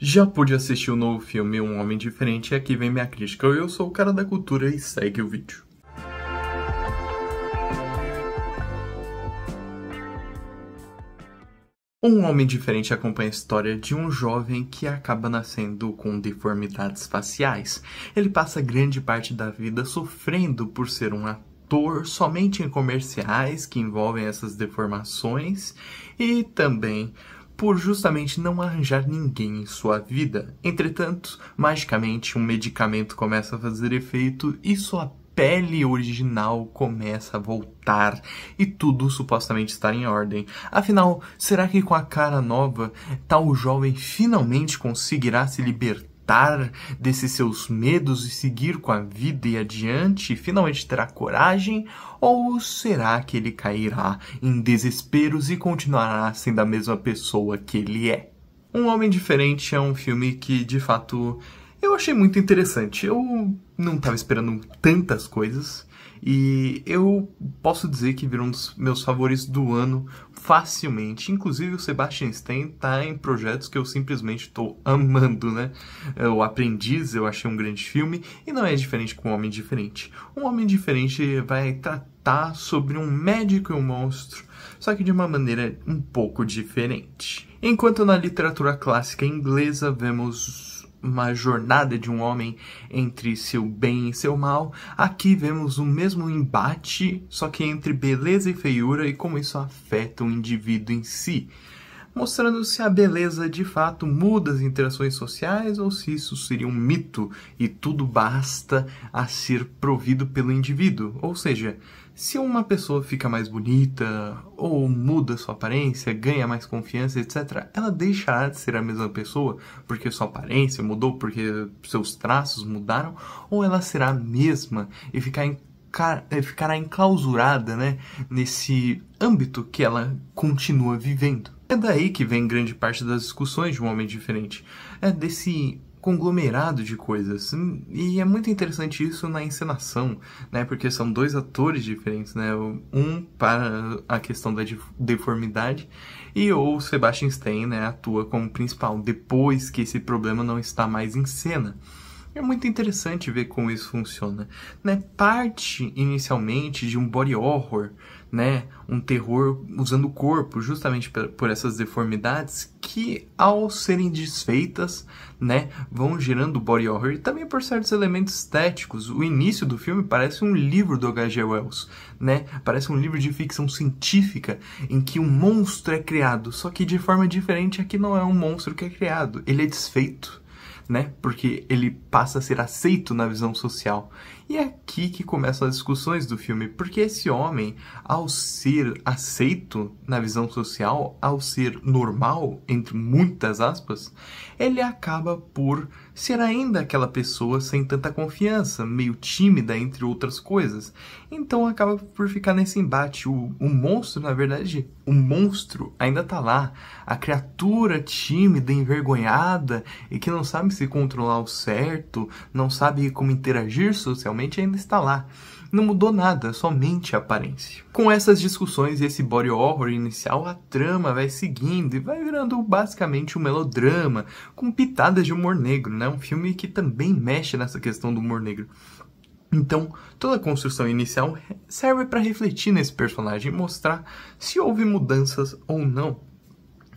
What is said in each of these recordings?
Já pude assistir o novo filme Um Homem Diferente e aqui vem minha crítica. Eu sou o cara da cultura e segue o vídeo. Um Homem Diferente acompanha a história de um jovem que acaba nascendo com deformidades faciais. Ele passa grande parte da vida sofrendo por ser um ator somente em comerciais que envolvem essas deformações e também por justamente não arranjar ninguém em sua vida. Entretanto, magicamente um medicamento começa a fazer efeito e sua pele original começa a voltar e tudo supostamente está em ordem. Afinal, será que com a cara nova, tal jovem finalmente conseguirá se libertar desses seus medos e seguir com a vida e adiante? Finalmente terá coragem? Ou será que ele cairá em desesperos e continuará sendo a mesma pessoa que ele é? Um Homem Diferente é um filme que, de fato, eu achei muito interessante. Eu não estava esperando tantas coisas e eu posso dizer que virou um dos meus favoritos do ano facilmente. Inclusive o Sebastian Stan tá em projetos que eu simplesmente estou amando, né? O Aprendiz eu achei um grande filme e não é diferente com Um Homem Diferente. Um Homem Diferente vai tratar sobre um médico e um monstro, só que de uma maneira um pouco diferente. Enquanto na literatura clássica inglesa vemos uma jornada de um homem entre seu bem e seu mal, aqui vemos o mesmo embate, só que entre beleza e feiura e como isso afeta o indivíduo em si, mostrando se a beleza de fato muda as interações sociais ou se isso seria um mito e tudo basta a ser provido pelo indivíduo. Ou seja, se uma pessoa fica mais bonita ou muda sua aparência, ganha mais confiança, etc., ela deixará de ser a mesma pessoa porque sua aparência mudou, porque seus traços mudaram, ou ela será a mesma e ficará enclausurada, né, nesse âmbito que ela continua vivendo. É daí que vem grande parte das discussões de Um Homem Diferente. É desse conglomerado de coisas. E é muito interessante isso na encenação, né? Porque são dois atores diferentes, né? Um para a questão da deformidade e o Sebastian Stan, né, atua como principal depois que esse problema não está mais em cena. É muito interessante ver como isso funciona, né? Parte inicialmente de um body horror, né? Um terror usando o corpo justamente por essas deformidades que, ao serem desfeitas, né, vão gerando body horror e também por certos elementos estéticos. O início do filme parece um livro do H.G. Wells, né? Parece um livro de ficção científica em que um monstro é criado, só que de forma diferente. Aqui não é um monstro que é criado, ele é desfeito, né? Porque ele passa a ser aceito na visão social. E é aqui que começam as discussões do filme, porque esse homem, ao ser aceito na visão social, ao ser normal, entre muitas aspas, ele acaba por ser ainda aquela pessoa sem tanta confiança, meio tímida, entre outras coisas. Então acaba por ficar nesse embate. O monstro, na verdade, o monstro ainda tá lá. A criatura tímida, envergonhada e que não sabe se controlar ao certo, não sabe como interagir socialmente, ainda está lá. Não mudou nada, somente a aparência. Com essas discussões e esse body horror inicial, a trama vai seguindo e vai virando basicamente um melodrama, com pitadas de humor negro, né? Um filme que também mexe nessa questão do humor negro. Então, toda a construção inicial serve para refletir nesse personagem e mostrar se houve mudanças ou não.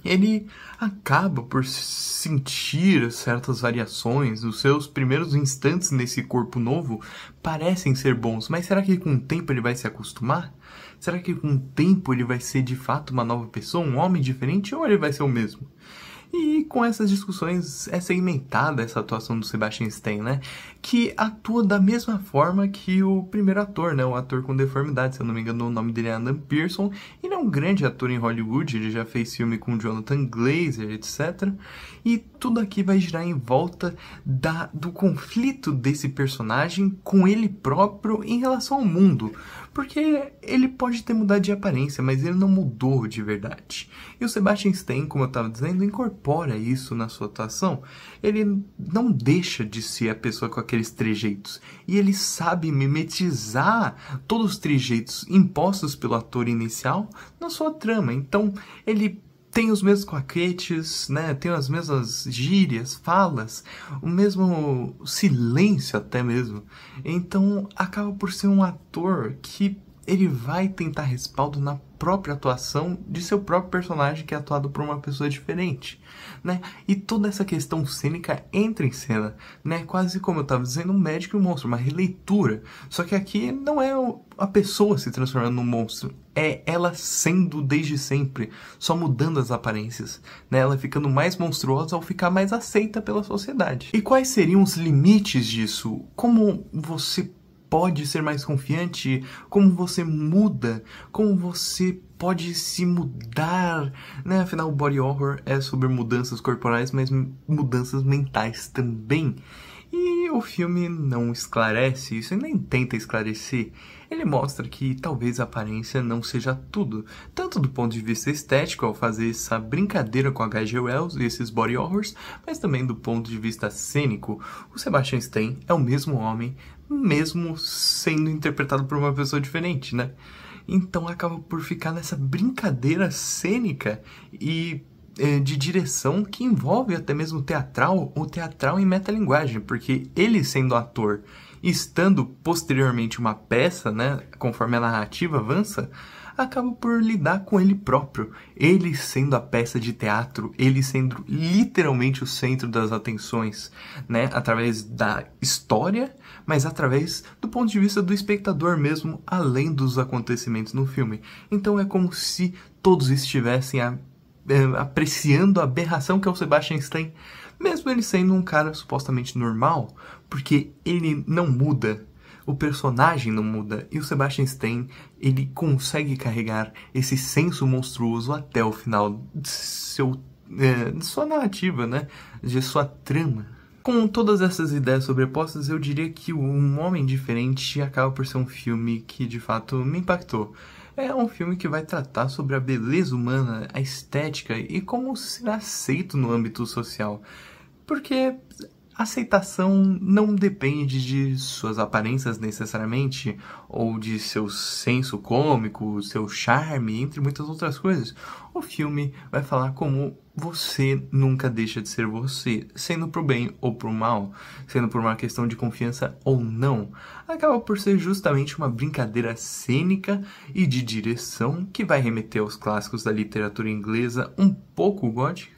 Ele acaba por sentir certas variações, os seus primeiros instantes nesse corpo novo parecem ser bons, mas será que com o tempo ele vai se acostumar? Será que com o tempo ele vai ser de fato uma nova pessoa, um homem diferente, ou ele vai ser o mesmo? E com essas discussões é segmentada essa atuação do Sebastian Stan, né? Que atua da mesma forma que o primeiro ator, né? O ator com deformidade, se eu não me engano o nome dele é Adam Pearson. Ele é um grande ator em Hollywood, ele já fez filme com Jonathan Glazer, etc. E tudo aqui vai girar em volta do conflito desse personagem com ele próprio em relação ao mundo. Porque ele pode ter mudado de aparência, mas ele não mudou de verdade. E o Sebastian Stan, como eu estava dizendo, incorpora isso na sua atuação. Ele não deixa de ser a pessoa com aqueles trejeitos. E ele sabe mimetizar todos os trejeitos impostos pelo ator inicial na sua trama. Então, ele tem os mesmos claquetes, né? Tem as mesmas gírias, falas, o mesmo silêncio até mesmo. Então acaba por ser um ator que ele vai tentar respaldo na própria atuação de seu próprio personagem, que é atuado por uma pessoa diferente, né? E toda essa questão cênica entra em cena, né? Quase como eu estava dizendo, um médico e um monstro, uma releitura. Só que aqui não é a pessoa se transformando num monstro, é ela sendo desde sempre, só mudando as aparências, né? Ela ficando mais monstruosa ao ficar mais aceita pela sociedade. E quais seriam os limites disso? Como você pode ser mais confiante, como você muda, como você pode se mudar, né? Afinal, o body horror é sobre mudanças corporais, mas mudanças mentais também. E o filme não esclarece isso e nem tenta esclarecer. Ele mostra que talvez a aparência não seja tudo, tanto do ponto de vista estético ao fazer essa brincadeira com H.G. Wells e esses body horrors, mas também do ponto de vista cênico. O Sebastian Stan é o mesmo homem, mesmo sendo interpretado por uma pessoa diferente, né? Então acaba por ficar nessa brincadeira cênica e de direção que envolve até mesmo o teatral em metalinguagem, porque ele sendo ator, estando posteriormente uma peça, né, conforme a narrativa avança, acaba por lidar com ele próprio, ele sendo a peça de teatro, ele sendo literalmente o centro das atenções, né, através da história, mas através do ponto de vista do espectador mesmo, além dos acontecimentos no filme. Então é como se todos estivessem apreciando a aberração que é o Sebastian Stan, mesmo ele sendo um cara supostamente normal, porque ele não muda, o personagem não muda, e o Sebastian Stan, ele consegue carregar esse senso monstruoso até o final de sua narrativa, né, de sua trama. Com todas essas ideias sobrepostas, eu diria que Um Homem Diferente acaba por ser um filme que de fato me impactou. É um filme que vai tratar sobre a beleza humana, a estética e como ser aceito no âmbito social. Porque aceitação não depende de suas aparências necessariamente, ou de seu senso cômico, seu charme, entre muitas outras coisas. O filme vai falar como você nunca deixa de ser você, sendo pro bem ou pro mal, sendo por uma questão de confiança ou não. Acaba por ser justamente uma brincadeira cênica e de direção que vai remeter aos clássicos da literatura inglesa, um pouco gótica,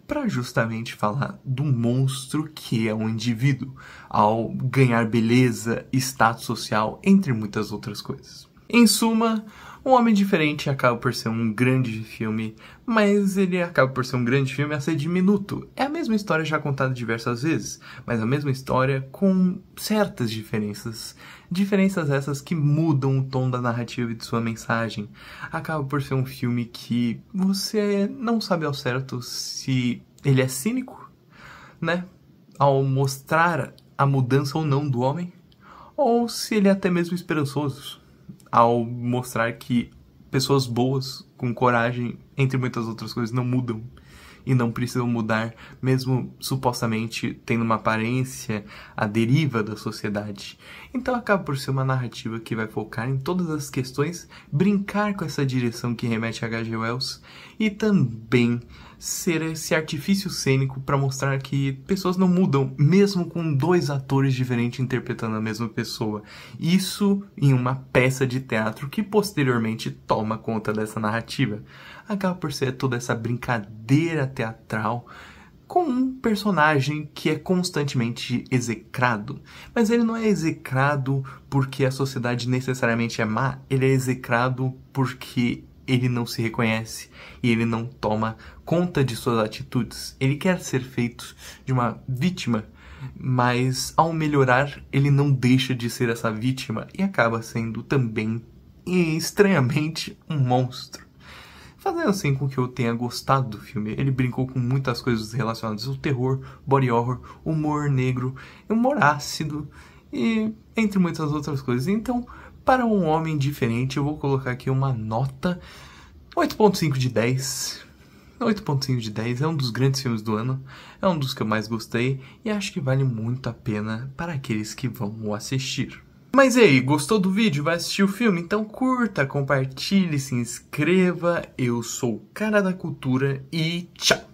para justamente falar do monstro que é um indivíduo, ao ganhar beleza, status social, entre muitas outras coisas. Em suma, Um Homem Diferente acaba por ser um grande filme, mas ele acaba por ser um grande filme a ser diminuto. É a mesma história já contada diversas vezes, mas a mesma história com certas diferenças. Diferenças essas que mudam o tom da narrativa e de sua mensagem. Acaba por ser um filme que você não sabe ao certo se ele é cínico, né, ao mostrar a mudança ou não do homem, ou se ele é até mesmo esperançoso, ao mostrar que pessoas boas, com coragem, entre muitas outras coisas, não mudam e não precisam mudar, mesmo supostamente tendo uma aparência à deriva da sociedade. Então acaba por ser uma narrativa que vai focar em todas as questões, brincar com essa direção que remete a H.G. Wells e também ser esse artifício cênico para mostrar que pessoas não mudam, mesmo com dois atores diferentes interpretando a mesma pessoa. Isso em uma peça de teatro que posteriormente toma conta dessa narrativa. Acaba por ser toda essa brincadeira teatral com um personagem que é constantemente execrado. Mas ele não é execrado porque a sociedade necessariamente é má, ele é execrado porque ele não se reconhece e ele não toma conta de suas atitudes. Ele quer ser feito de uma vítima, mas ao melhorar ele não deixa de ser essa vítima e acaba sendo também, estranhamente, um monstro. Fazendo assim com que eu tenha gostado do filme. Ele brincou com muitas coisas relacionadas ao terror, body horror, humor negro, humor ácido e entre muitas outras coisas. Então, para Um Homem Diferente, eu vou colocar aqui uma nota 8.5 de 10. 8.5 de 10 é um dos grandes filmes do ano, é um dos que eu mais gostei e acho que vale muito a pena para aqueles que vão o assistir. Mas e aí, gostou do vídeo? Vai assistir o filme? Então curta, compartilhe, se inscreva. Eu sou o Cara da Cultura e tchau!